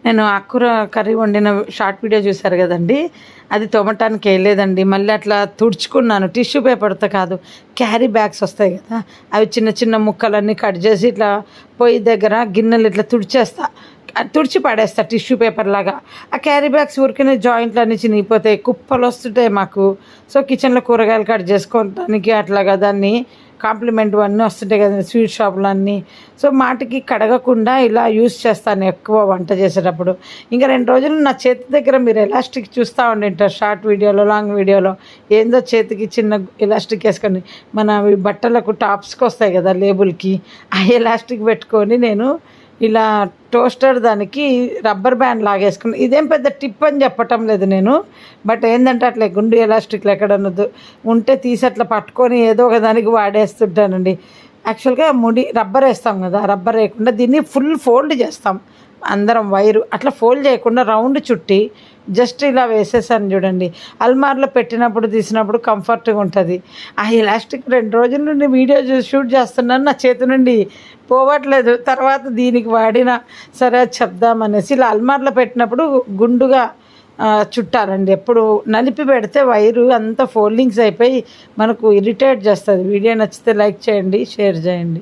నేను ఆకుకూర కర్రీ వండిన షార్ట్ వీడియో చూశారు కదండి, అది తోమటానికి వేయలేదండి. మళ్ళీ అట్లా తుడుచుకున్నాను, టిష్యూ పేపర్తో కాదు, క్యారీ బ్యాగ్స్ వస్తాయి కదా, అవి చిన్న చిన్న ముక్కలన్నీ కట్ చేసి ఇట్లా పొయ్యి దగ్గర గిన్నెలు ఇట్లా తుడిచి పడేస్తా టిష్యూ పేపర్ లాగా. ఆ క్యారీ బ్యాగ్స్ ఊరికనే జాయింట్లు అన్నీ చినిగిపోతాయి, కుప్పలు వస్తుంటాయి మాకు. సో కిచెన్లో కూరగాయలు కట్ చేసుకోవడానికి అట్లాగా దాన్ని కాంప్లిమెంట్ అన్నీ వస్తుంటాయి కదా స్వీట్ షాపులు అన్నీ. సో మాటికి కడగకుండా ఇలా యూస్ చేస్తాను ఎక్కువ వంట చేసేటప్పుడు. ఇంకా 2 రోజులు నా చేతి దగ్గర మీరు ఎలాస్టిక్ చూస్తూ ఉండింటారు షార్ట్ వీడియోలో, లాంగ్ వీడియోలో. ఏందో చేతికి చిన్న ఎలాస్టిక్ వేసుకొని మన బట్టలకు టాప్స్కి వస్తాయి కదా లేబుల్కి, ఆ ఎలాస్టిక్ పెట్టుకొని నేను ఇలా టోస్టర్ దానికి రబ్బర్ బ్యాండ్ లాగేసుకుని. ఇదేం పెద్ద టిప్ అని చెప్పటం లేదు నేను, బట్ ఏంటంటే అట్లా గుండు ఎలాస్టిక్లు ఎక్కడన్నది ఉంటే తీసి అట్లా పట్టుకొని ఏదో ఒక దానికి వాడేస్తుంటానండి. యాక్చువల్గా రబ్బర్ వేస్తాం కదా, రబ్బర్ వేయకుండా దీన్ని ఫుల్ ఫోల్డ్ చేస్తాం అందరం. వైరు అట్లా ఫోల్డ్ చేయకుండా రౌండ్ చుట్టి జస్ట్ ఇలా వేసేసాను చూడండి. అల్మార్లో పెట్టినప్పుడు తీసినప్పుడు కంఫర్ట్గా ఉంటుంది. ఆ ఎలాస్టిక్ 2 రోజుల నుండి వీడియో షూట్ చేస్తున్నాను, నా చేతి నుండి పోవట్లేదు. తర్వాత దీనికి వాడిన సరే చెప్దామనేసి ఇలా అల్మార్లో పెట్టినప్పుడు గుండుగా చుట్టాలండి. ఎప్పుడు నలిపి పెడితే వైరు అంతా ఫోల్డింగ్స్ అయిపోయి మనకు ఇరిటేట్ చేస్తుంది. వీడియో నచ్చితే లైక్ చేయండి, షేర్ చేయండి.